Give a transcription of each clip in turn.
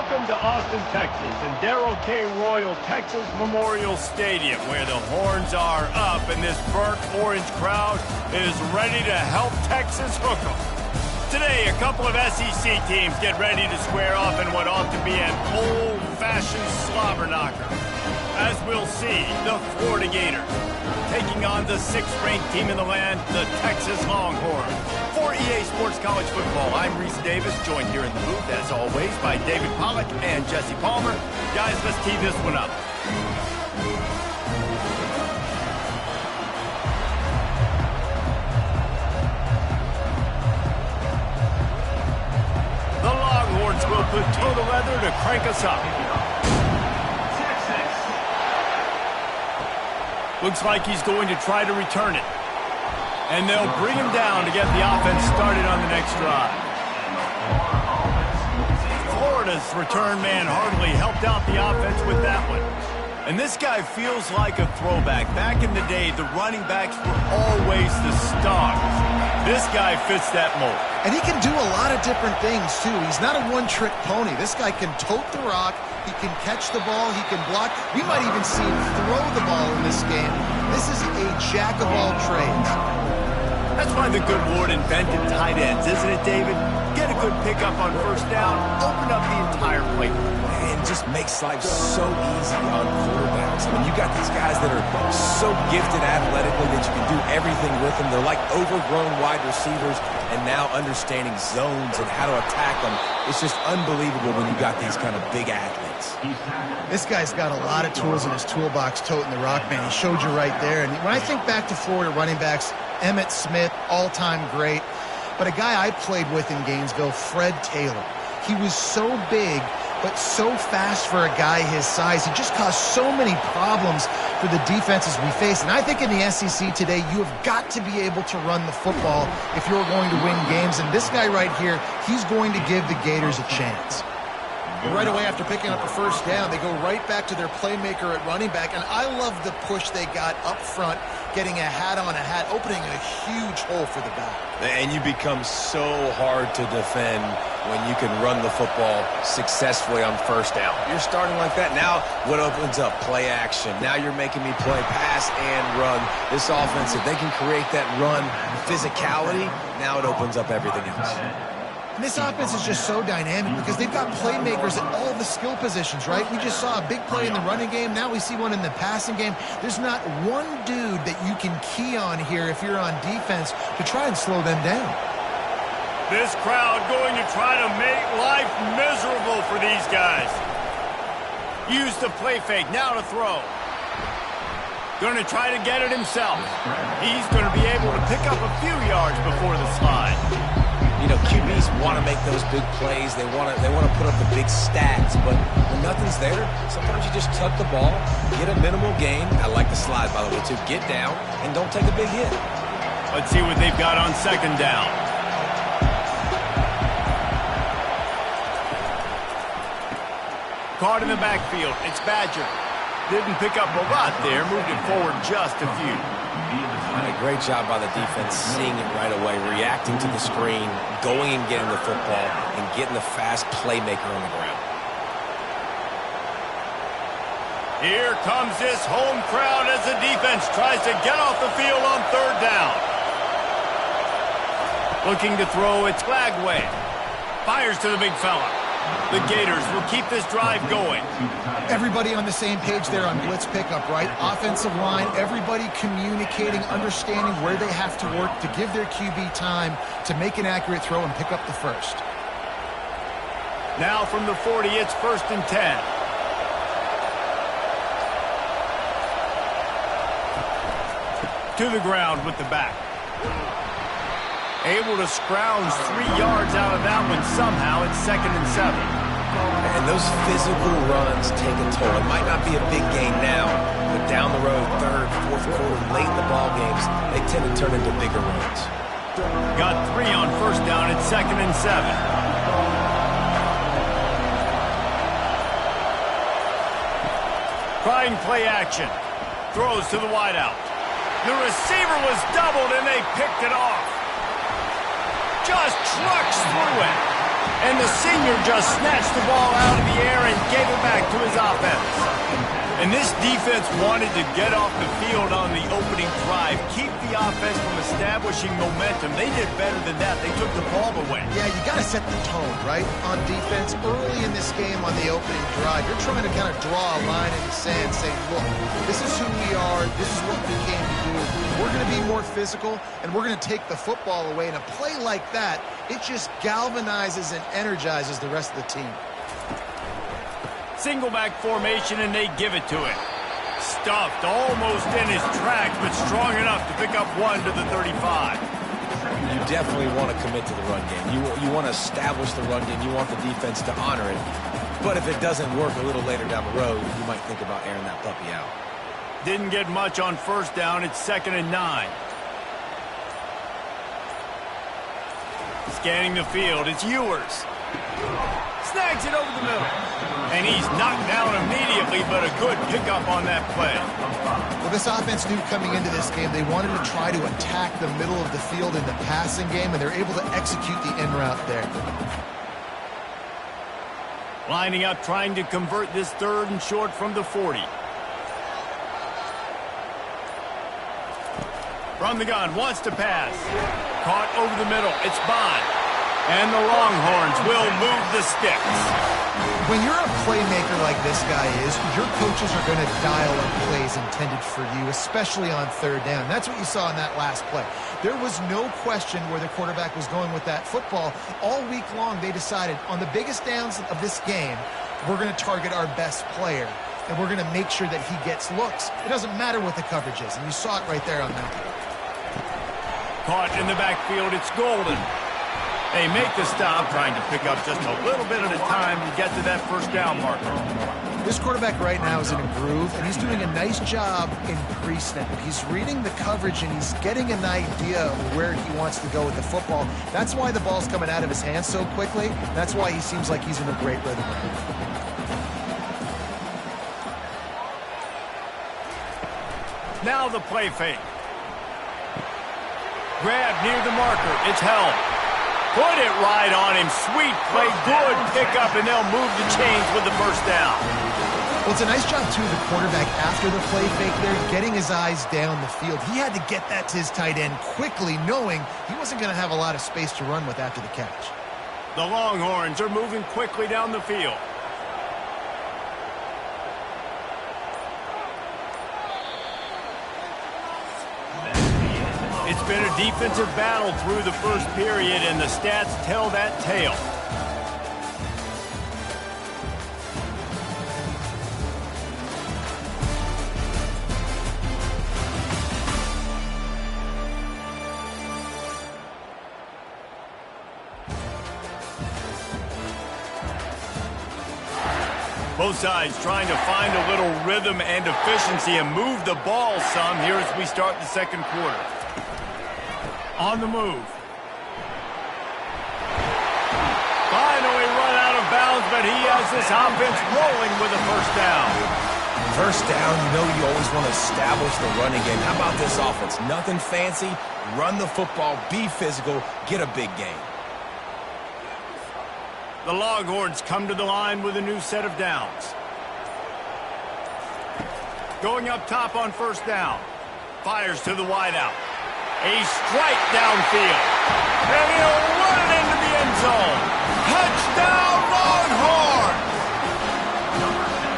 Welcome to Austin, Texas, and Darrell K. Royal Texas Memorial Stadium, where the horns are up and this burnt orange crowd is ready to help Texas hook 'em. Today, a couple of SEC teams get ready to square off in what ought to be an old-fashioned slobber knocker. As we'll see, the Florida Gators taking on the 6th-ranked team in the land, the Texas Longhorns. For EA Sports College Football, I'm Reese Davis, joined here in the booth, as always, by David Pollack and Jesse Palmer. Guys, let's tee this one up. The Longhorns will put toe to leather to crank us up. Looks like he's going to try to return it. And they'll bring him down to get the offense started on the next drive. Florida's return man hardly helped out the offense with that one. And this guy feels like a throwback. Back in the day, the running backs were always the stars. This guy fits that mold. And he can do a lot of different things, too. He's not a one-trick pony. This guy can tote the rock. He can catch the ball. He can block. We might even see him throw the ball in this game. This is a jack of all trades. That's why the good Lord invented tight ends, isn't it, David? Get a good pickup on first down, open up the entire playbook. And just makes life so easy on quarterbacks. I mean, you got these guys that are so gifted athletically that you can do everything with them. They're like overgrown wide receivers, and now understanding zones and how to attack them. It's just unbelievable when you got these kind of big athletes. This guy's got a lot of tools in his toolbox toting the rock, man. He showed you right there. And when I think back to Florida running backs, Emmitt Smith, all-time great. But a guy I played with in Gainesville, Fred Taylor. He was so big, but so fast for a guy his size. He just caused so many problems for the defenses we face. And I think in the SEC today, you have got to be able to run the football if you're going to win games. And this guy right here, he's going to give the Gators a chance. Right away after picking up the first down, they go right back to their playmaker at running back. And I love the push they got up front, getting a hat on a hat, opening a huge hole for the back. And you become so hard to defend when you can run the football successfully on first down. You're starting like that. Now what opens up? Play action. Now you're making me play pass and run. This offense, if they can create that run physicality, now it opens up everything else. And this offense is just so dynamic because they've got playmakers at all the skill positions, right? We just saw a big play in the running game. Now we see one in the passing game. There's not one dude that you can key on here if you're on defense to try and slow them down. This crowd going to try to make life miserable for these guys. Use the play fake, now to throw. Going to try to get it himself. He's going to be able to pick up a few yards before the slide. You know, QBs want to make those big plays. They want to put up the big stats. But when nothing's there, sometimes you just tuck the ball, get a minimal gain. I like the slide, by the way, too. Get down and don't take a big hit. Let's see what they've got on second down. Caught in the backfield. It's Badger. Didn't pick up a lot there. Moved it forward just a few. A great job by the defense, seeing it right away, reacting to the screen, going and getting the football, and getting the fast playmaker on the ground. Here comes this home crowd as the defense tries to get off the field on third down. Looking to throw, it's Flagway. Fires to the big fella. The Gators will keep this drive going. Everybody on the same page there on blitz pickup, right? Offensive line, everybody communicating, understanding where they have to work to give their QB time to make an accurate throw and pick up the first. Now from the 40, it's 1st and 10. To the ground with the back. Able to scrounge 3 yards out of that one somehow. It's 2nd and 7. And those physical runs take a toll. It might not be a big gain now, but down the road, 3rd, 4th quarter, late in the ball games, they tend to turn into bigger runs. Got 3 on first down. It's 2nd and 7. Trying play action. Throws to the wideout. The receiver was doubled, and they picked it off. Just trucks through it. And the senior just snatched the ball out of the air and gave it back to his offense. And this defense wanted to get off the field on the opening drive, keep the offense from establishing momentum. They did better than that. They took the ball away. Yeah, you got to set the tone, right, on defense. Early in this game on the opening drive, you're trying to kind of draw a line in the sand saying, look, this is who we are. This is what we came to do. We're going to be more physical, and we're going to take the football away. And a play like that, it just galvanizes and energizes the rest of the team. Single back formation, and they give it to him. Stuffed almost in his tracks, but strong enough to pick up one to the 35. You definitely want to commit to the run game. You want to establish the run game. You want the defense to honor it. But if it doesn't work a little later down the road, you might think about airing that puppy out. Didn't get much on first down. It's 2nd and 9. Scanning the field, it's Ewers. Snags it over the middle. And he's knocked down immediately, but a good pickup on that play. Well, this offense knew coming into this game they wanted to try to attack the middle of the field in the passing game, and they're able to execute the in route there. Lining up, trying to convert this 3rd and short from the 40. From the gun, wants to pass. Caught over the middle. It's Bond. And the Longhorns will move the sticks. When you're a playmaker like this guy is, your coaches are going to dial up plays intended for you, especially on 3rd down. That's what you saw in that last play. There was no question where the quarterback was going with that football. All week long, they decided on the biggest downs of this game, we're going to target our best player, and we're going to make sure that he gets looks. It doesn't matter what the coverage is, and you saw it right there on that. Caught in the backfield, it's Golden. They make the stop, trying to pick up just a little bit at a time to get to that 1st down marker. This quarterback right now is in a groove, and he's doing a nice job in pre-snap. He's reading the coverage, and he's getting an idea of where he wants to go with the football. That's why the ball's coming out of his hands so quickly. That's why he seems like he's in a great rhythm. Now the play fake. Grab near the marker. It's held. Put it right on him. Sweet play. Good pickup, and they'll move the chains with the 1st down. Well, it's a nice job, too, the quarterback after the play fake there, getting his eyes down the field. He had to get that to his tight end quickly, knowing he wasn't going to have a lot of space to run with after the catch. The Longhorns are moving quickly down the field. It's been a defensive battle through the 1st period, and the stats tell that tale. Both sides trying to find a little rhythm and efficiency and move the ball some here as we start the 2nd quarter. On the move. Finally run out of bounds, but he has this offense rolling with a 1st down. 1st down, you always want to establish the running game. How about this offense? Nothing fancy. Run the football, be physical, get a big gain. The Longhorns come to the line with a new set of downs. Going up top on 1st down. Fires to the wideout. A strike downfield. And he'll run it into the end zone. Touchdown, Longhorns!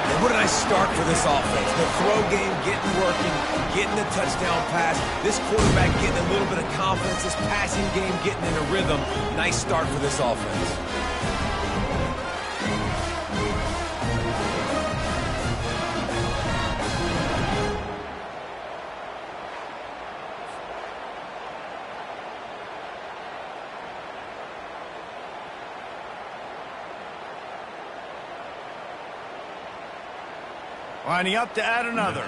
And what a nice start for this offense. The throw game getting working, getting the touchdown pass. This quarterback getting a little bit of confidence. This passing game getting in a rhythm. Nice start for this offense. Lining up to add another.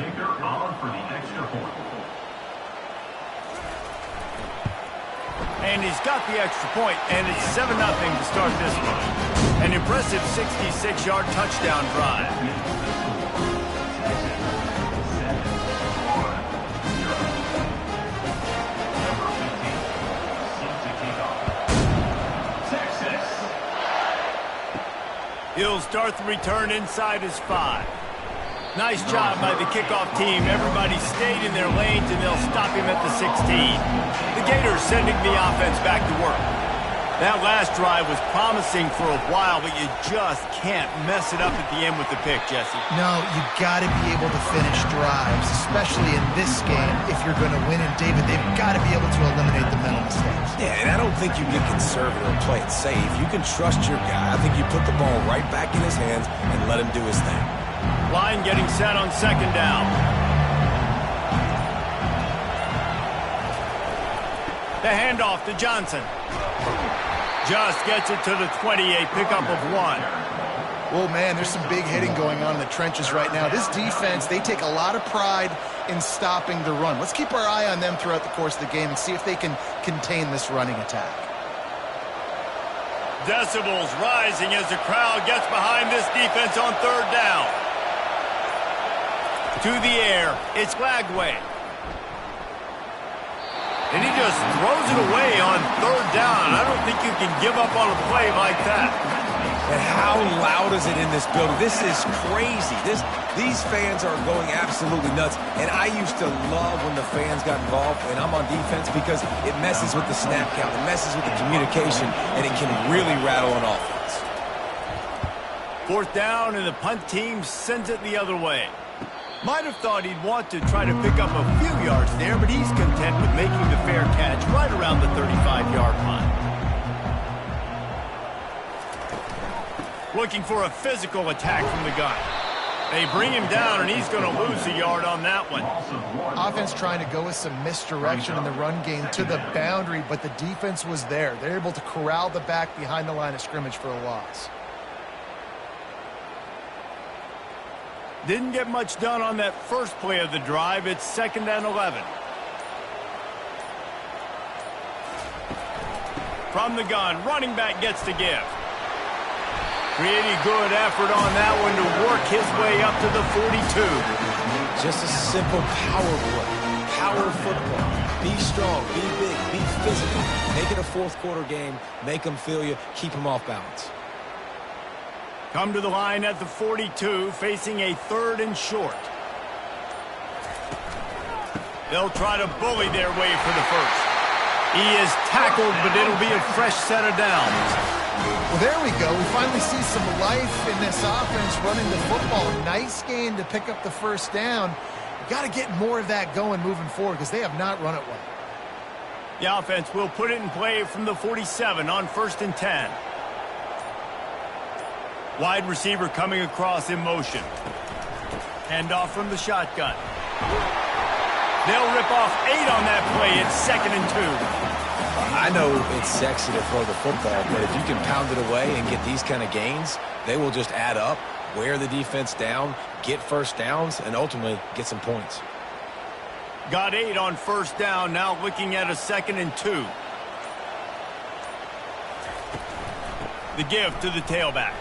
And he's got the extra point, and it's 7-0 to start this one. An impressive 66-yard touchdown drive. He'll start the return inside his 5. Nice job by the kickoff team. Everybody stayed in their lanes, and they'll stop him at the 16. The Gators sending the offense back to work. That last drive was promising for a while, but you just can't mess it up at the end with the pick, Jesse. No, you got to be able to finish drives, especially in this game if you're going to win. And, David, they've got to be able to eliminate the mental mistakes. Yeah, and I don't think you get conservative and play it safe. You can trust your guy. I think you put the ball right back in his hands and let him do his thing. Line getting set on 2nd down. The handoff to Johnson. Just gets it to the 28, pickup of 1. Oh, man, there's some big hitting going on in the trenches right now. This defense, they take a lot of pride in stopping the run. Let's keep our eye on them throughout the course of the game and see if they can contain this running attack. Decibels rising as the crowd gets behind this defense on 3rd down. To the air, it's Lagway. And he just throws it away on 3rd down. I don't think you can give up on a play like that. And how loud is it in this building? This is crazy. These fans are going absolutely nuts. And I used to love when the fans got involved, and I'm on defense, because it messes with the snap count. It messes with the communication, and it can really rattle an offense. 4th down, and the punt team sends it the other way. Might have thought he'd want to try to pick up a few yards there, but he's content with making the fair catch right around the 35-yard line. Looking for a physical attack from the gun. They bring him down, and he's going to lose a yard on that one. Offense trying to go with some misdirection in the run game to the boundary, but the defense was there. They're able to corral the back behind the line of scrimmage for a loss. Didn't get much done on that first play of the drive. It's 2nd and 11. From the gun, running back gets to give. Pretty good effort on that one to work his way up to the 42. Just a simple power play. Power football. Be strong, be big, be physical. Make it a 4th quarter game. Make them feel you. Keep them off balance. Come to the line at the 42, facing a 3rd and short. They'll try to bully their way for the first. He is tackled, but it'll be a fresh set of downs. Well, there we go. We finally see some life in this offense running the football. Nice gain to pick up the 1st down. You got to get more of that going moving forward, because they have not run it well. The offense will put it in play from the 47 on 1st and 10. Wide receiver coming across in motion. Handoff from the shotgun. They'll rip off 8 on that play. It's 2nd and 2. I know it's sexy to throw the football, but if you can pound it away and get these kind of gains, they will just add up, wear the defense down, get 1st downs, and ultimately get some points. Got 8 on 1st down, now looking at a 2nd and 2. The give to the tailback.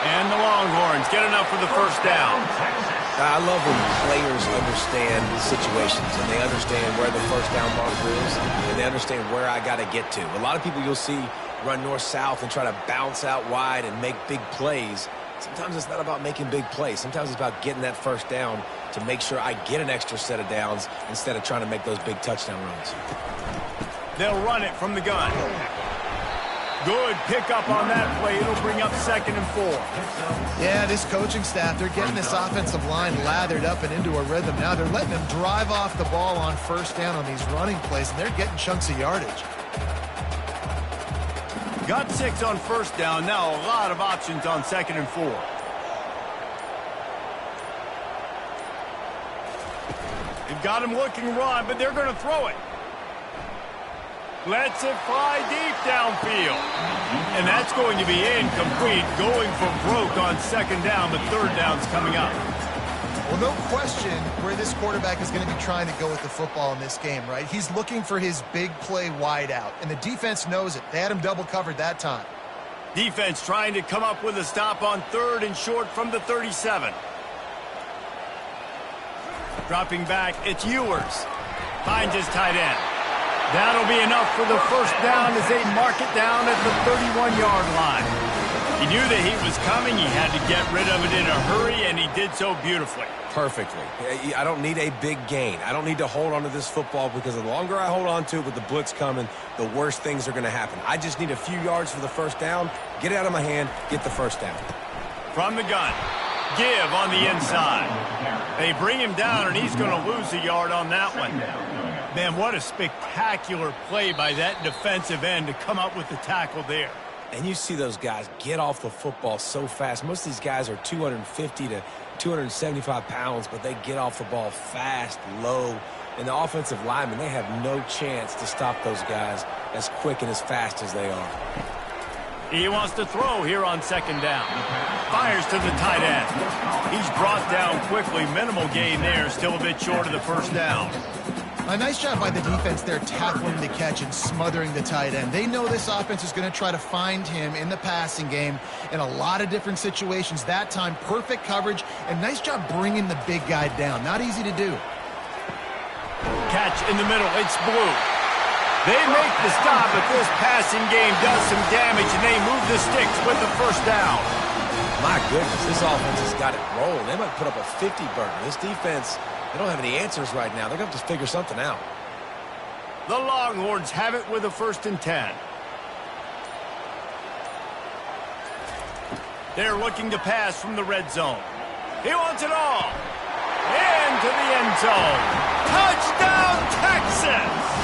And the Longhorns get enough for the 1st down. I love when players understand situations, and they understand where the 1st down marker is, and they understand where I got to get to. A lot of people you'll see run north-south and try to bounce out wide and make big plays. Sometimes it's not about making big plays. Sometimes it's about getting that 1st down to make sure I get an extra set of downs instead of trying to make those big touchdown runs. They'll run it from the gun. Good pickup on that play. It'll bring up 2nd and 4. Yeah, this coaching staff, they're getting this offensive line lathered up and into a rhythm now. They're letting them drive off the ball on 1st down on these running plays, and they're getting chunks of yardage. Got 6 on 1st down. Now a lot of options on 2nd and 4. They've got him looking run, but they're going to throw it. Lets it fly deep downfield. And that's going to be incomplete, going for broke on 2nd down, but 3rd down's coming up. Well, no question where this quarterback is going to be trying to go with the football in this game, right? He's looking for his big play wide out, and the defense knows it. They had him double covered that time. Defense trying to come up with a stop on 3rd and short from the 37. Dropping back, it's Ewers. Finds his tight end. That'll be enough for the 1st down as they mark it down at the 31-yard line. He knew the heat was coming. He had to get rid of it in a hurry, and he did so beautifully. Perfectly. I don't need a big gain. I don't need to hold on to this football because the longer I hold on to it with the blitz coming, the worse things are going to happen. I just need a few yards for the first down, get it out of my hand, get the first down. From the gun, give on the inside. They bring him down, and he's going to lose a yard on that one. Man, what a spectacular play by that defensive end to come up with the tackle there. And you see those guys get off the football so fast. Most of these guys are 250 to 275 pounds, but they get off the ball fast, low. And the offensive linemen, they have no chance to stop those guys as quick and as fast as they are. He wants to throw here on second down. Fires to the tight end. He's brought down quickly. Minimal gain there. Still a bit short of the first down. A nice job by the defense there tackling the catch and smothering the tight end. They know this offense is going to try to find him in the passing game in a lot of different situations. That time, perfect coverage, and nice job bringing the big guy down. Not easy to do. Catch in the middle. It's Blue. They make the stop, but this passing game does some damage, and they move the sticks with the first down. My goodness, this offense has got it rolling. They might put up a 50-burger. This defense, they don't have any answers right now. They're going to have to figure something out. The Longhorns have it with a 1st and 10. They're looking to pass from the red zone. He wants it all. Into the end zone. Touchdown, Texas!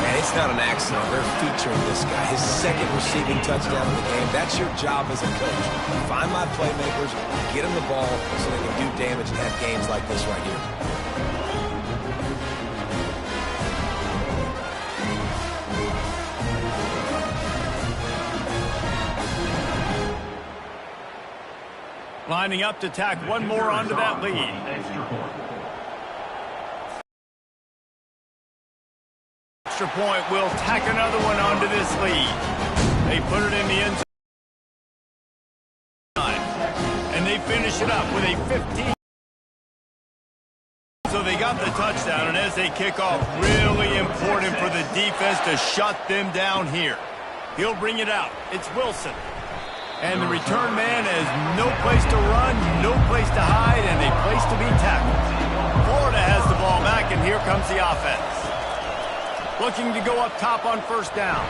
And it's not an accident. They're featuring this guy. His 2nd receiving touchdown of the game. That's your job as a coach. Find my playmakers, get them the ball so they can do damage and have games like this right here. Lining up to tack one more onto that lead. Extra point will tack another one onto this lead. They put it in the end zone. And they finish it up with a 15. So they got the touchdown, and as they kick off, really important for the defense to shut them down here. He'll bring it out. It's Wilson. And the return man has no place to run, no place to hide, and a place to be tackled. Florida has the ball back, and here comes the offense. Looking to go up top on 1st down.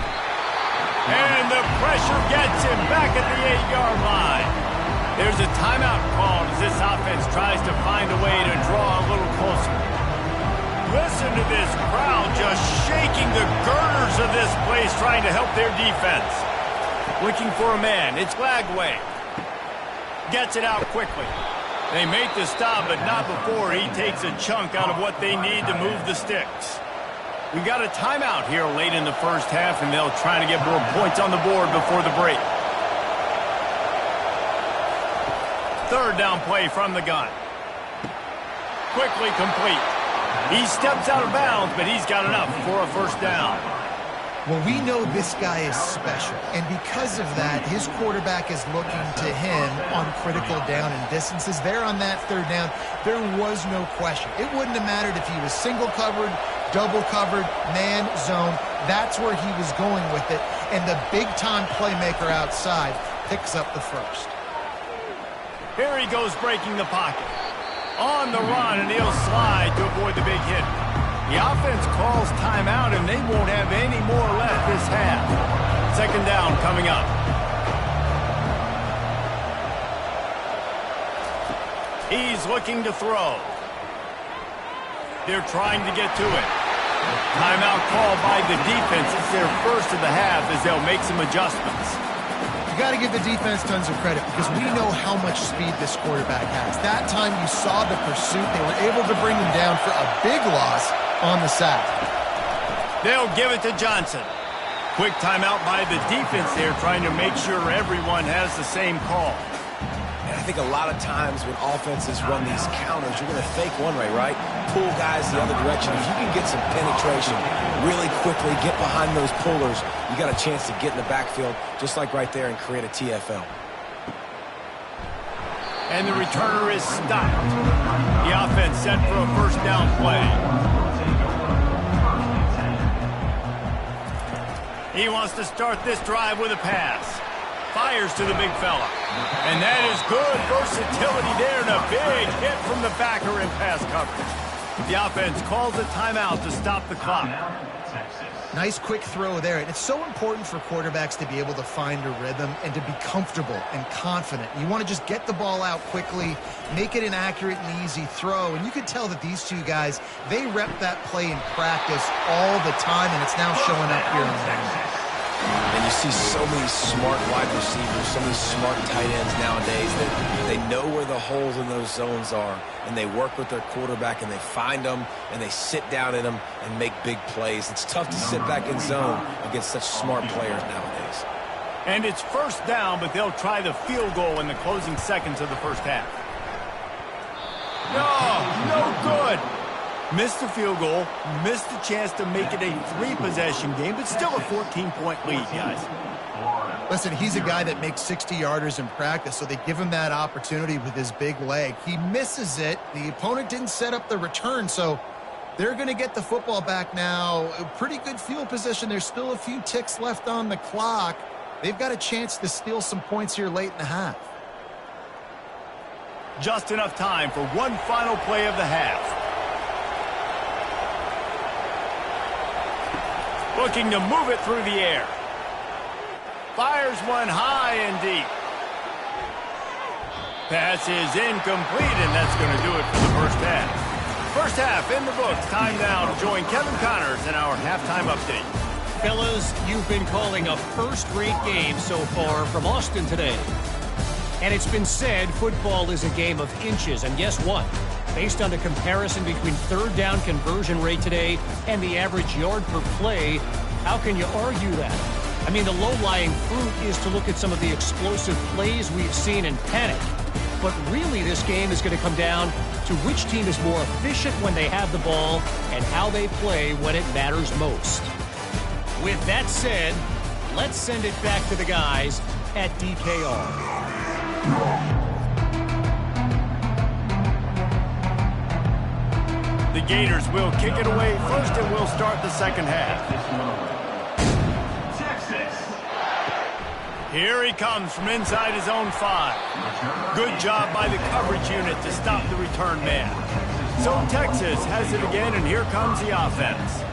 And the pressure gets him back at the 8-yard line. There's a timeout called as this offense tries to find a way to draw a little closer. Listen to this crowd just shaking the girders of this place trying to help their defense. Looking for a man. It's Lagway. Gets it out quickly. They make the stop, but not before he takes a chunk out of what they need to move the sticks. We got a timeout here late in the first half, and they'll try to get more points on the board before the break. 3rd down play from the gun. Quickly complete. He steps out of bounds, but he's got enough for a 1st down. Well, we know this guy is special, and because of that, his quarterback is looking to him on critical down and distances. There on that 3rd down, there was no question. It wouldn't have mattered if he was single covered, double covered, man, zone. That's where he was going with it, and the big-time playmaker outside picks up the 1st. Here he goes breaking the pocket. On the run, and he'll slide to avoid the big hit. The offense calls timeout, and they won't have any more left this half. 2nd down coming up. He's looking to throw. They're trying to get to it. Timeout called by the defense. It's their 1st of the half as they'll make some adjustments. You got to give the defense tons of credit because we know how much speed this quarterback has. That time you saw the pursuit. They were able to bring him down for a big loss on the sack. They'll give it to Johnson. Quick timeout by the defense there, trying to make sure everyone has the same call. And I think a lot of times when offenses run these counters, you're going to fake one way, right? Pull guys the other direction. If you can get some penetration really quickly, get behind those pullers, you got a chance to get in the backfield, just like right there, and create a TFL. And the returner is stopped. The offense set for a 1st down play. He wants to start this drive with a pass. Fires to the big fella. And that is good versatility there and a big hit from the backer in pass coverage. The offense calls a timeout to stop the clock. Nice quick throw there. And it's so important for quarterbacks to be able to find a rhythm and to be comfortable and confident. You want to just get the ball out quickly, make it an accurate and easy throw. And you can tell that these two guys, they rep that play in practice all the time, and it's now showing up here in the game. And you see so many smart wide receivers, so many smart tight ends nowadays that they know where the holes in those zones are, and they work with their quarterback, and they find them, and they sit down in them and make big plays. It's tough to sit back in zone against such smart players nowadays. And it's first down, but they'll try the field goal in the closing seconds of the first half. No good. Missed the field goal, missed the chance to make it a 3-possession game, but still a 14-point lead, guys. Listen, he's a guy that makes 60-yarders in practice, so they give him that opportunity with his big leg. He misses it. The opponent didn't set up the return, so they're going to get the football back now. A pretty good field position. There's still a few ticks left on the clock. They've got a chance to steal some points here late in the half. Just enough time for one final play of the half. Looking to move it through the air. Fires one high and deep. Pass is incomplete, and that's going to do it for the first half. First half in the books. Time now to join Kevin Connors in our halftime update. Fellas, you've been calling a first-rate game so far from Austin today. And it's been said football is a game of inches, and guess what? Based on the comparison between third down conversion rate today and the average yard per play, how can you argue that? I mean, the low-lying fruit is to look at some of the explosive plays we've seen and panic. But really, this game is going to come down to which team is more efficient when they have the ball and how they play when it matters most. With that said, let's send it back to the guys at DKR. The Gators will kick it away first, and we'll start the second half. Here he comes from inside his own 5. Good job by the coverage unit to stop the return man. So Texas has it again, and here comes the offense.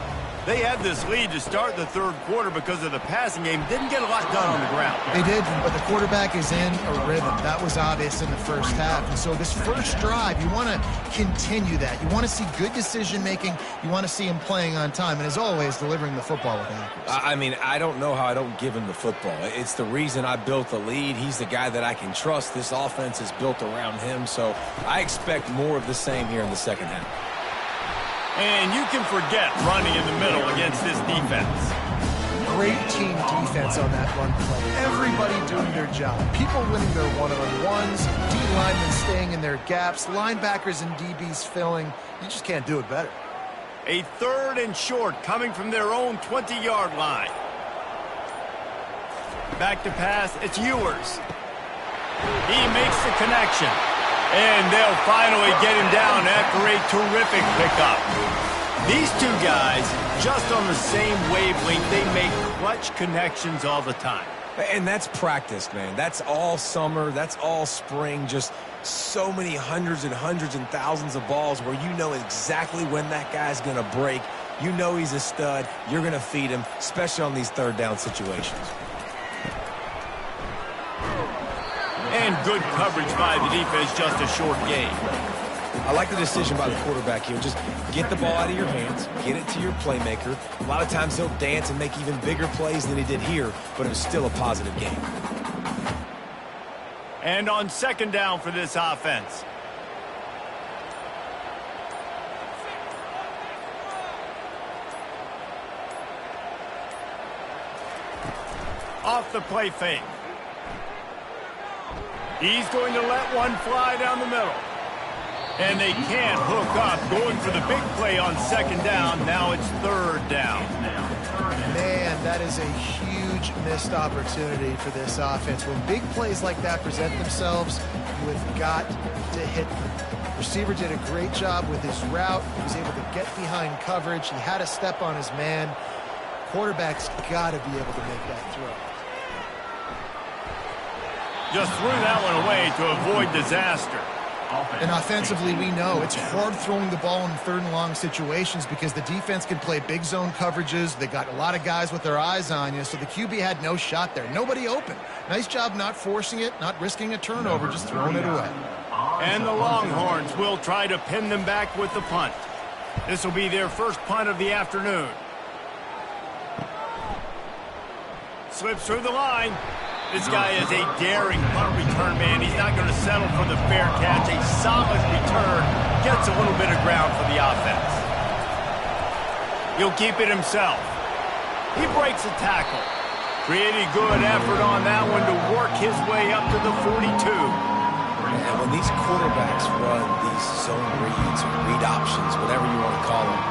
They had this lead to start the third quarter because of the passing game. Didn't get a lot done on the ground. They did, but the quarterback is in a rhythm. That was obvious in the first half. And so this first drive, you want to continue that. You want to see good decision-making. You want to see him playing on time. And as always, delivering the football with accuracy. I mean, I don't know how I don't give him the football. It's the reason I built the lead. He's the guy that I can trust. This offense is built around him. So I expect more of the same here in the second half. And you can forget running in the middle against this defense. Great team defense on that run play. Everybody doing their job. People winning their one-on-ones, D-linemen staying in their gaps, linebackers and DBs filling. You just can't do it better. A third and short coming from their own 20-yard line. Back to pass, it's Ewers. He makes the connection. And they'll finally get him down after a terrific pickup. These two guys, just on the same wavelength, they make clutch connections all the time. And that's practice, man. That's all summer. That's all spring. Just so many hundreds and thousands of balls where you know exactly when that guy's going to break. You know he's a stud. You're going to feed him, especially on these third down situations. And good coverage by the defense, just a short gain. I like the decision by the quarterback here. Just get the ball out of your hands, get it to your playmaker. A lot of times he'll dance and make even bigger plays than he did here, but it was still a positive game. And on second down for this offense. Off the play fake. He's going to let one fly down the middle. And they can't hook up. Going for the big play on second down. Now it's third down. Man, that is a huge missed opportunity for this offense. When big plays like that present themselves, you have got to hit them. Receiver did a great job with his route. He was able to get behind coverage. He had a step on his man. Quarterback's got to be able to make that throw. Just threw that one away to avoid disaster. And offensively, we know it's hard throwing the ball in third and long situations because the defense can play big zone coverages. They got a lot of guys with their eyes on you, so the QB had no shot there. Nobody open. Nice job not forcing it, not risking a turnover, just throwing it away. And the Longhorns will try to pin them back with the punt. This will be their first punt of the afternoon. Slips through the line. This guy is a daring punt return man. He's not going to settle for the fair catch. A solid return. Gets a little bit of ground for the offense. He'll keep it himself. He breaks a tackle. Pretty good effort on that one to work his way up to the 42. And when these quarterbacks run these zone reads or read options, whatever you want to call them,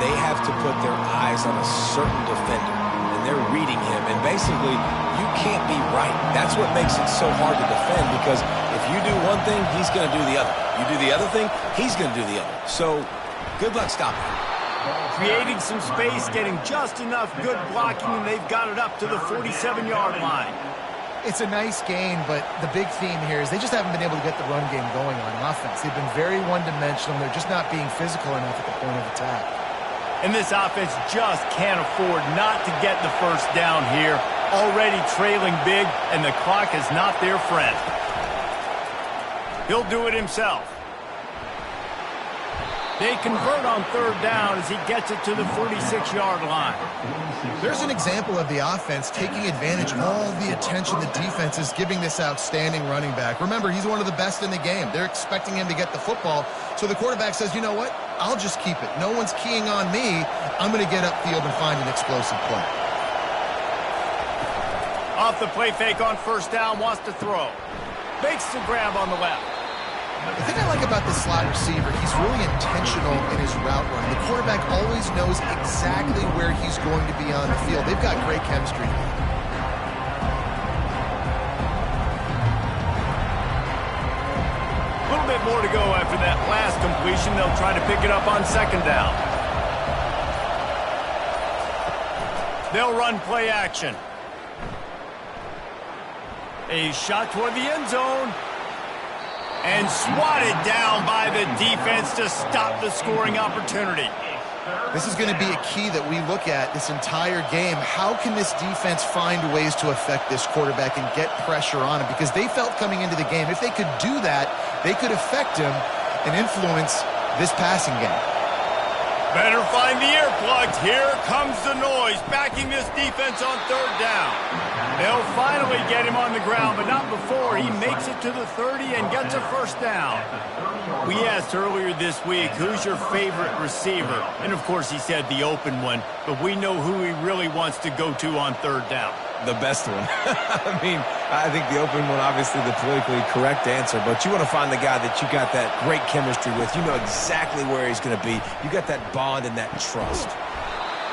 they have to put their eyes on a certain defender. And they're reading him. And basically, you can't be right. That's what makes it so hard to defend, because if you do one thing, he's going to do the other. You do the other thing, he's going to do the other. So, good luck stopping him. Creating some space, getting just enough good blocking, and they've got it up to the 47-yard line. It's a nice game, but the big theme here is they just haven't been able to get the run game going on offense. They've been very one-dimensional. They're just not being physical enough at the point of attack. And this offense just can't afford not to get the first down here. Already trailing big, and the clock is not their friend. He'll do it himself. They convert on third down as he gets it to the 46-yard line. There's an example of the offense taking advantage of all the attention the defense is giving this outstanding running back. Remember, he's one of the best in the game. They're expecting him to get the football. So the quarterback says, you know what? I'll just keep it. No one's keying on me. I'm going to get upfield and find an explosive play. Off the play fake on first down, wants to throw. Makes the grab on the left. The thing I like about this slot receiver, he's really intentional in his route run. The quarterback always knows exactly where he's going to be on the field. They've got great chemistry. A little bit more to go after that last completion. They'll try to pick it up on second down. They'll run play action. A shot toward the end zone. And swatted down by the defense to stop the scoring opportunity. This is going to be a key that we look at this entire game. How can this defense find ways to affect this quarterback and get pressure on him? Because they felt coming into the game, if they could do that, they could affect him and influence this passing game. Better find the earplugs. Here comes the noise, backing this defense on third down. They'll finally get him on the ground, but not before he makes it to the 30 and gets a first down. We asked earlier this week, who's your favorite receiver? And of course he said the open one, but we know who he really wants to go to on third down. The best one. I mean, I think the open one, obviously the politically correct answer, but you want to find the guy that you got that great chemistry with. You know exactly where he's going to be. You got that bond and that trust.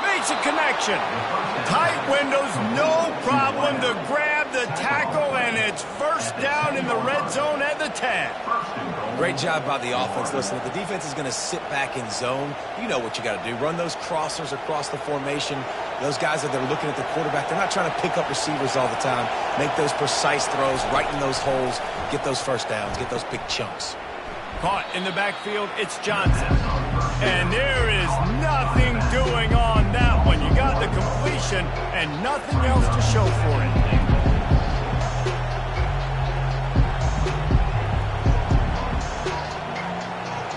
Makes a connection. Tight windows, no problem to grab the tackle, and it's first down in the red zone at the 10. Great job by the offense. Listen, if the defense is going to sit back in zone, you know what you got to do. Run those crossers across the formation. Those guys that they're looking at the quarterback, they're not trying to pick up receivers all the time. Make those precise throws right in those holes. Get those first downs. Get those big chunks. Caught in the backfield, it's Johnson. And there is nothing doing on that one. You got the completion and nothing else to show for it.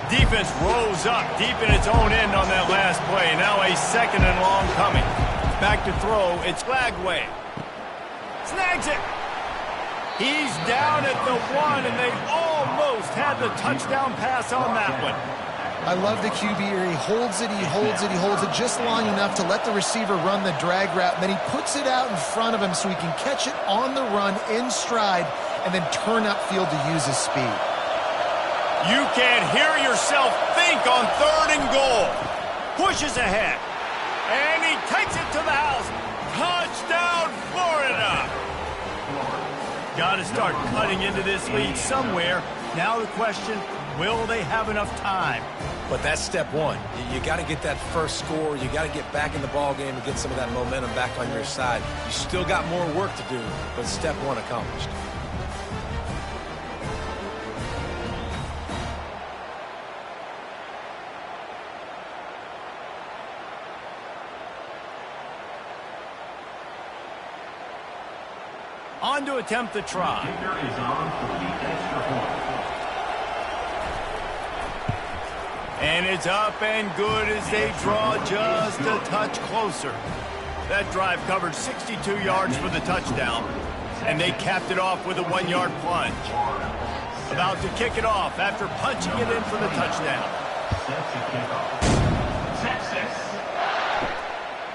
Defense rolls up deep in its own end on that last play. Now a second and long coming. Back to throw, it's Lagway. Snags it. He's down at the 1, and they almost had the touchdown pass on that one. I love the QB here. He holds it, he holds it, he holds it just long enough to let the receiver run the drag route, and then he puts it out in front of him so he can catch it on the run in stride and then turn upfield to use his speed. You can hear yourself think on third and goal. Pushes ahead, and he takes it to the house. Touchdown, Florida! Got to start cutting into this lead somewhere. Now the question, will they have enough time? But that's step one. You got to get that first score. You got to get back in the ball game and get some of that momentum back on your side. You still got more work to do, but step one accomplished. On to attempt the try. And it's up and good as they draw just a touch closer. That drive covered 62 yards for the touchdown, and they capped it off with a 1-yard plunge. About to kick it off after punching it in for the touchdown.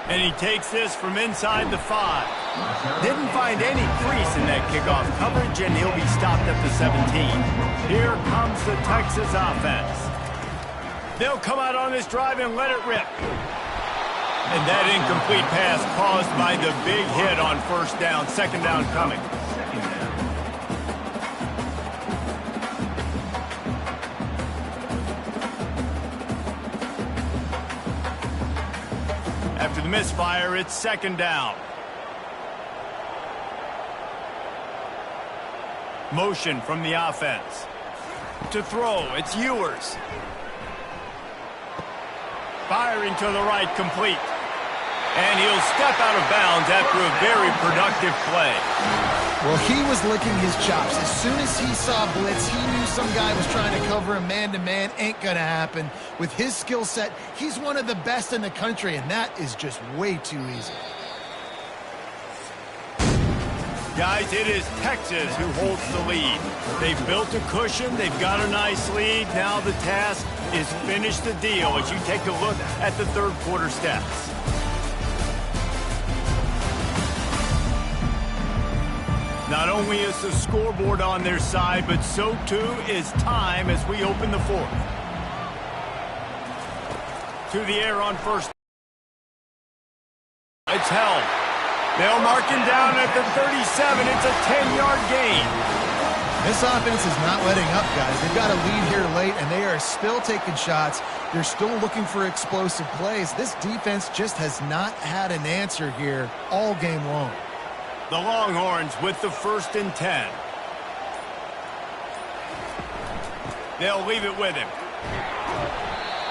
And he takes this from inside the 5. Didn't find any crease in that kickoff coverage, and he'll be stopped at the 17. Here comes the Texas offense. They'll come out on this drive and let it rip. And that incomplete pass caused by the big hit on first down. Second down coming. After the misfire, it's second down. Motion from the offense. To throw, it's Ewers. Firing to the right, complete. And he'll step out of bounds after a very productive play. Well, he was licking his chops. As soon as he saw blitz, he knew some guy was trying to cover him man-to-man. Ain't going to happen. With his skill set, he's one of the best in the country, and that is just way too easy. Guys, it is Texas who holds the lead. They've built a cushion. They've got a nice lead. Now the task is finish the deal as you take a look at the third quarter stats. Not only is the scoreboard on their side, but so too is time as we open the fourth. To the air on first. It's held. They'll mark him down at the 37. It's a 10-yard gain. This offense is not letting up, guys. They've got a lead here late, and they are still taking shots. They're still looking for explosive plays. This defense just has not had an answer here all game long. The Longhorns with the 1st and 10. They'll leave it with him.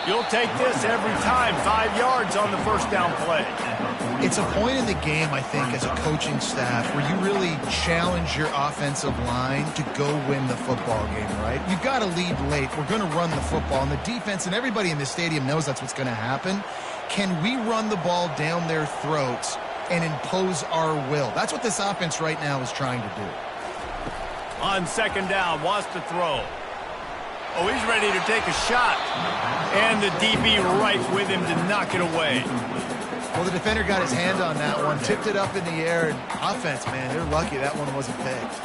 You'll take this every time. 5 yards on the first down play. It's a point in the game, I think, as a coaching staff where you really challenge your offensive line to go win the football game, right? You've got to lead late. We're going to run the football, and the defense and everybody in the stadium knows that's what's going to happen. Can we run the ball down their throats and impose our will? That's what this offense right now is trying to do. On second down, wants to throw. Oh, he's ready to take a shot. And the DB right with him to knock it away. Well, the defender got his hand on that one, tipped it up in the air, and offense, man, they're lucky that one wasn't picked.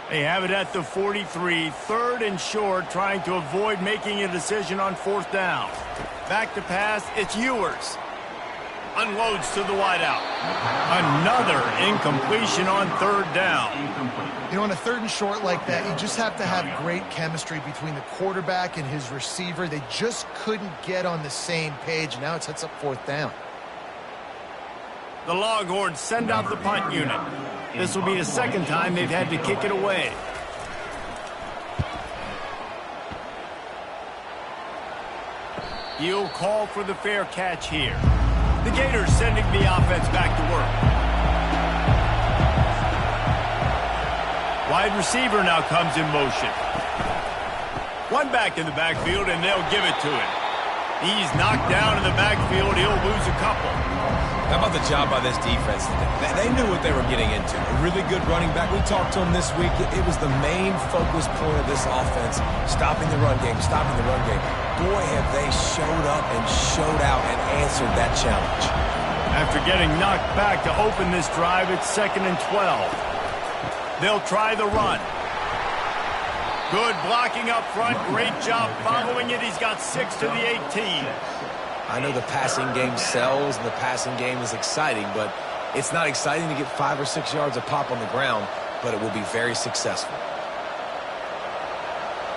They have it at the 43, 3rd and short, trying to avoid making a decision on 4th down. Back to pass, it's Ewers. Unloads to the wideout. Another incompletion on 3rd down. You know, on a 3rd and short like that, you just have to have great chemistry between the quarterback and his receiver. They just couldn't get on the same page. Now it sets up 4th down. The Longhorns send out the punt unit. This will be the 2nd time they've had to kick it away. He'll call for the fair catch here. The Gators sending the offense back to work. Wide receiver now comes in motion. One back in the backfield, and they'll give it to him. He's knocked down in the backfield. He'll lose a couple. How about the job by this defense? They knew what they were getting into. A really good running back. We talked to him this week. It was the main focus point of this offense, stopping the run game, stopping the run game. Boy, have they showed up and showed out and answered that challenge. After getting knocked back to open this drive, it's 2nd and 12. They'll try the run. Good blocking up front. Great job following it. He's got 6 to the 18. I know the passing game sells and the passing game is exciting, but it's not exciting to get 5 or 6 yards of pop on the ground, but it will be very successful.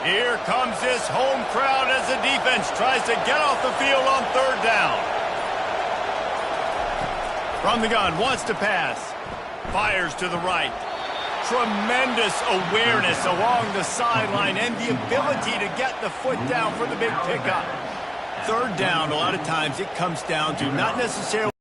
Here comes this home crowd as the defense tries to get off the field on 3rd down. From the gun, wants to pass. Fires to the right. Tremendous awareness along the sideline and the ability to get the foot down for the big pickup. third down, a lot of times it comes down to not necessarily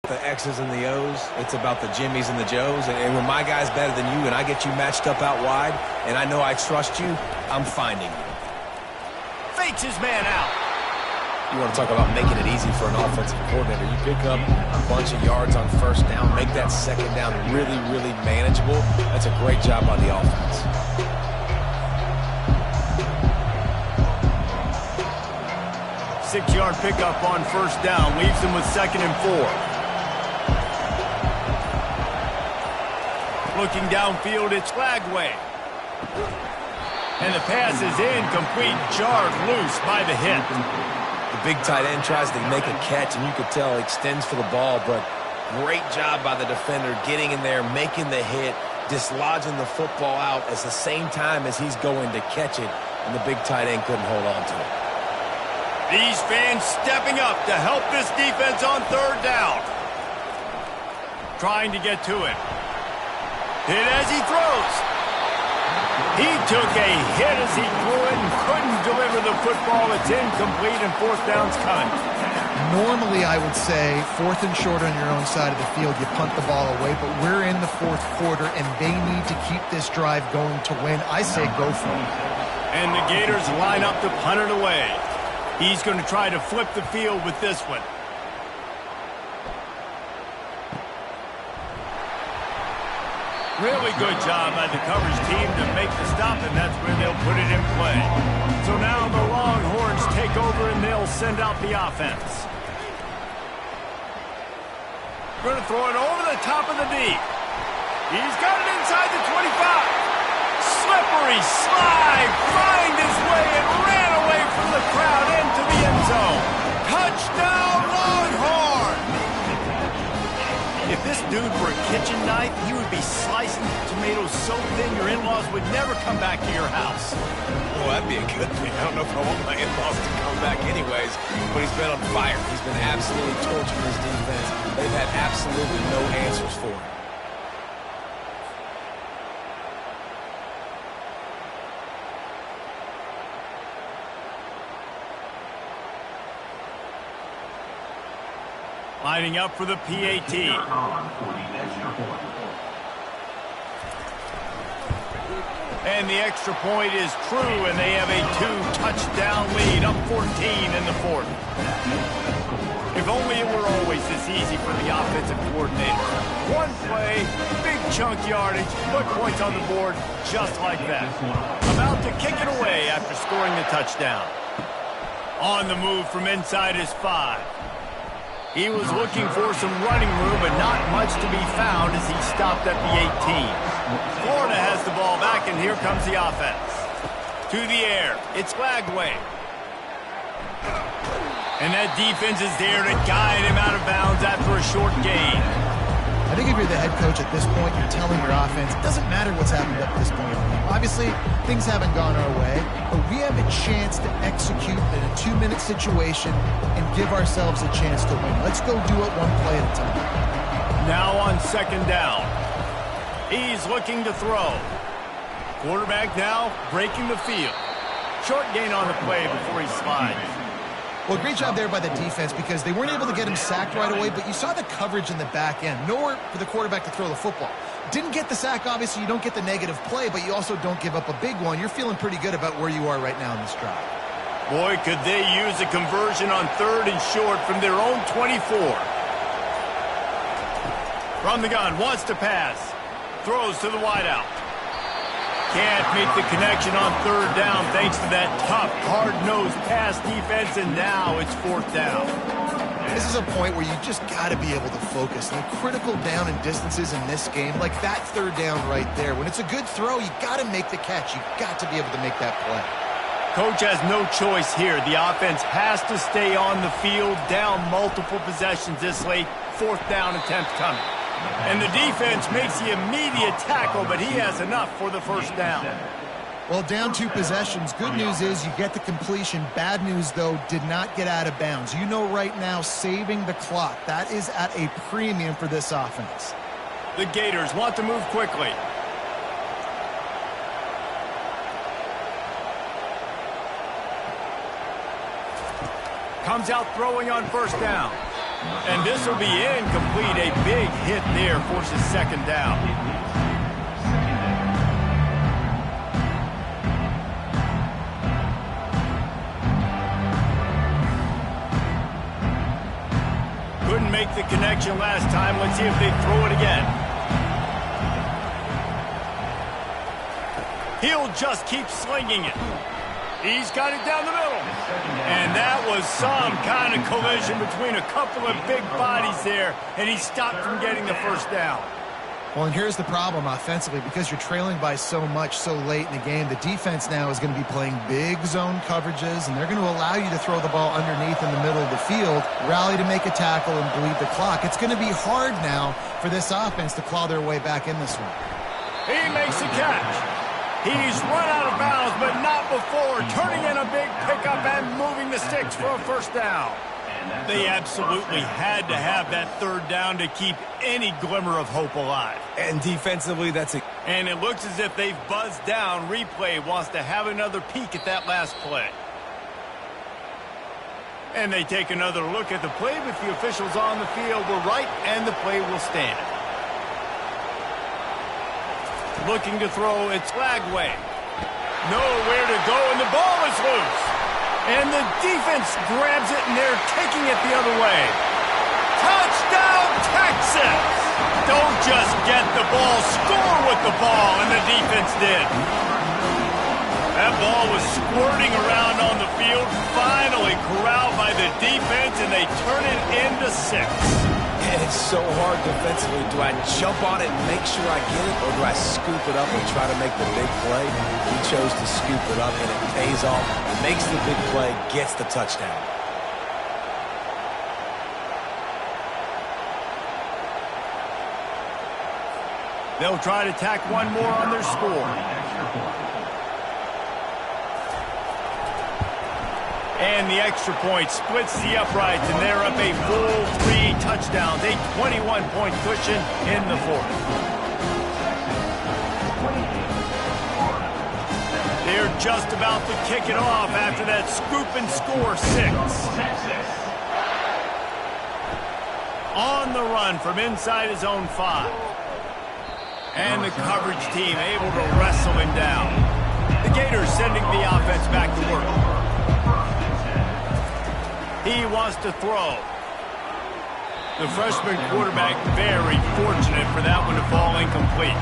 the X's and the O's. It's about the Jimmies and the Joes. And when my guy's better than you and I get you matched up out wide and I know I trust you, I'm finding you. fakes his man out. You want to talk about making it easy for an offensive coordinator. You pick up a bunch of yards on first down, make that second down really, really manageable. That's a great job by the offense. Six-yard pickup on first down leaves him with 2nd and 4. Looking downfield, it's Lagway. And the pass is incomplete, jarred loose by the hit. The big tight end tries to make a catch, and you could tell he extends for the ball, but great job by the defender getting in there, making the hit, dislodging the football out at the same time as he's going to catch it, and the big tight end couldn't hold on to it. These fans stepping up to help this defense on third down. Trying to get to it. Hit as he throws. He took a hit as he threw it and couldn't deliver the football. It's incomplete and fourth down's coming. Normally, I would say 4th and short on your own side of the field, you punt the ball away, but we're in the 4th quarter, and they need to keep this drive going to win. I say go for it. And the Gators line up to punt it away. He's going to try to flip the field with this one. Really good job by the coverage team to make the stop, and that's where they'll put it in play. So now the Longhorns take over, and they'll send out the offense. Going to throw it over the top of the deep. He's got it inside the 25. Slippery slide, find his way and ran away from the crowd into the end zone. Touchdown, Longhorn! If this dude were a kitchen knife, he would be slicing tomatoes so thin your in-laws would never come back to your house. Well, that'd be a good thing. I don't know if I want my in-laws to come back anyways, but he's been on fire. He's been absolutely torturing his defense. They've had absolutely no answers for him. Lining up for the PAT. And the extra point is true, and they have a 2-touchdown lead, up 14 in the 4th. If only it were always this easy for the offensive coordinator. One play, big chunk yardage, put points on the board just like that. About to kick it away after scoring the touchdown. On the move from inside his 5. He was looking for some running room, but not much to be found as he stopped at the 18. Florida has the ball back, and here comes the offense. To the air, it's Lagway. And that defense is there to guide him out of bounds after a short gain. I think if you're the head coach at this point, you're telling your offense, it doesn't matter what's happened up to this point. Obviously, things haven't gone our way, but we have a chance to execute in a 2-minute situation and give ourselves a chance to win. Let's go do it one play at a time. Now on 2nd down. He's looking to throw. Quarterback now breaking the field. Short gain on the play before he slides. Well, great job there by the defense because they weren't able to get him sacked right away, but you saw the coverage in the back end. Nowhere for the quarterback to throw the football. Didn't get the sack, obviously. You don't get the negative play, but you also don't give up a big one. You're feeling pretty good about where you are right now in this drive. Boy, could they use a conversion on 3rd and short from their own 24. From the gun, wants to pass. Throws to the wideout. Can't make the connection on 3rd down thanks to that tough, hard-nosed pass defense, and now it's 4th down. This is a point where you just got to be able to focus. And the critical down and distances in this game, like that 3rd down right there. When it's a good throw, you got to make the catch. You got to be able to make that play. Coach has no choice here. The offense has to stay on the field, down multiple possessions this late. 4th down attempt coming. And the defense makes the immediate tackle, but he has enough for the 1st down. Well, down 2 possessions. Good news is you get the completion. Bad news, though, did not get out of bounds. You know right now, saving the clock. That is at a premium for this offense. The Gators want to move quickly. comes out throwing on first down. And this will be incomplete. A big hit there forces second down. Couldn't make the connection last time. Let's see if they throw it again. He'll just keep slinging it. He's got it down the middle. And that was some kind of collision between a couple of big bodies there, and he stopped from getting the first down. Well, and here's the problem offensively. Because you're trailing by so much so late in the game, the defense now is going to be playing big zone coverages, and they're going to allow you to throw the ball underneath in the middle of the field, rally to make a tackle, and bleed the clock. It's going to be hard now for this offense to claw their way back in this one. He makes a catch. He's run out of bounds, but not before turning in a big pickup and moving the sticks for a first down. They absolutely had to have that third down to keep any glimmer of hope alive. And defensively, that's it. And it looks as if they've buzzed down. Replay wants to have another peek at that last play. And they take another look at the play, but the officials on the field were right, and the play will stand. Looking to throw, it's Lagway. Nowhere to go, and the ball is loose. And the defense grabs it, and they're taking it the other way. Touchdown, Texas! Don't just get the ball, score with the ball, and the defense did. That ball was squirting around on the field, finally corralled by the defense, and they turn it into 6. And it's so hard defensively. Do I jump on it and make sure I get it, or do I scoop it up and try to make the big play? He chose to scoop it up, and it pays off. He makes the big play, gets the touchdown. They'll try to tack one more on their score. And the extra point splits the uprights, and they're up a full 3 touchdowns, a 21-point cushion in the fourth. They're just about to kick it off after that scoop and score 6. On the run from inside his own 5. And the coverage team able to wrestle him down. The Gators sending the offense back to work. He wants to throw. The freshman quarterback very fortunate for that one to fall incomplete.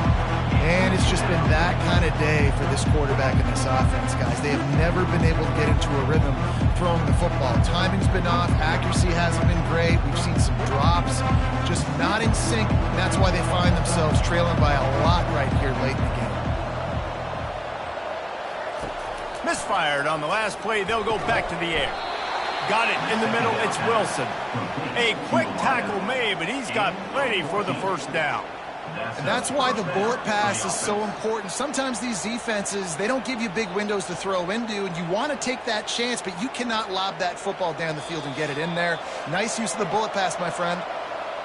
And it's just been that kind of day for this quarterback and this offense, guys. They have never been able to get into a rhythm throwing the football. Timing's been off. Accuracy hasn't been great. We've seen some drops. Just not in sync. That's why they find themselves trailing by a lot right here late in the game. Misfired on the last play. They'll go back to the air. Got it in the middle. It's Wilson. A quick tackle made, but he's got plenty for the first down. And that's why the bullet pass is so important. Sometimes these defenses, they don't give you big windows to throw into, and you want to take that chance, but you cannot lob that football down the field and get it in there. Nice use of the bullet pass, my friend.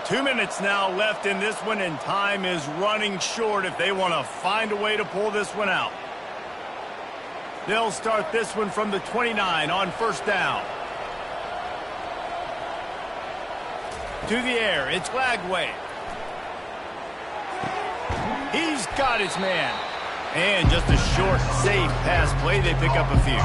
2 minutes now left in this one, and time is running short if they want to find a way to pull this one out. They'll start this one from the 29 on first down. To the air, it's Lagway. He's got his man. And just a short, safe pass play. They pick up a few.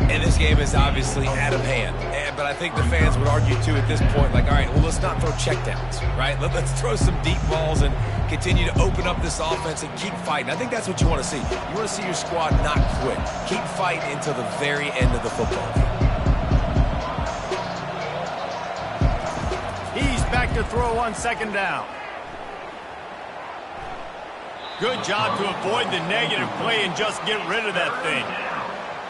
And this game is obviously out of hand. But I think the fans would argue, too, at this point, like, all right, well, let's not throw checkdowns, right? Let's throw some deep balls and continue to open up this offense and keep fighting. I think that's what you want to see. You want to see your squad not quit. Keep fighting until the very end of the football game. He's back to throw on second down. Good job to avoid the negative play and just get rid of that thing.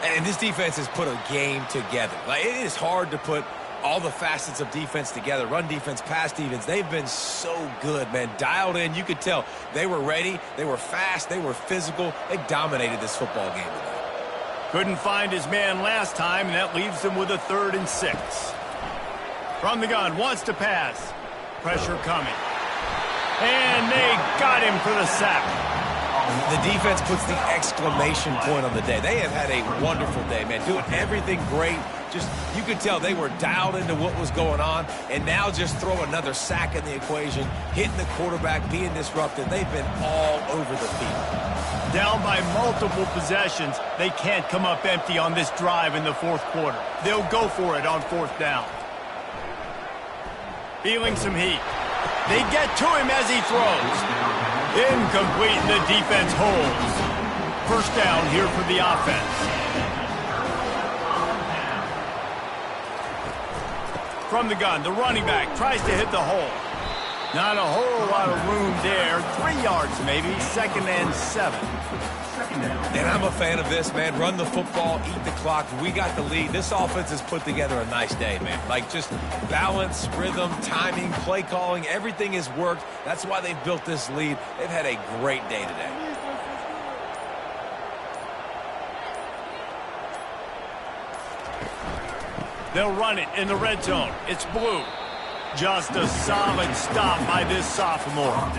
And this defense has put a game together. Like, it is hard to put all the facets of defense together. Run defense, pass defense. They've been so good, man. Dialed in. You could tell they were ready. They were fast. They were physical. They dominated this football game today. Couldn't find his man last time, and that leaves him with a 3rd and 6. From the gun, wants to pass. Pressure coming. And they got him for the sack. The defense puts the exclamation point on the day. They have had a wonderful day, man. Doing everything great. Just, you could tell they were dialed into what was going on, and now just throw another sack in the equation, hitting the quarterback, being disrupted. They've been all over the field. Down by multiple possessions, they can't come up empty on this drive in the fourth quarter. They'll go for it on fourth down. Feeling some heat. They get to him as he throws. Incomplete, and the defense holds. First down here for the offense. From the gun, the running back tries to hit the hole. Not a whole lot of room there. 3 yards maybe, 2nd and 7. And I'm a fan of this, man. Run the football, eat the clock. We got the lead. This offense has put together a nice day, man. Like, just balance, rhythm, timing, play calling, everything has worked. That's why they've built this lead. They've had a great day today. They'll run it in the red zone. It's blue. Just a solid stop by this sophomore.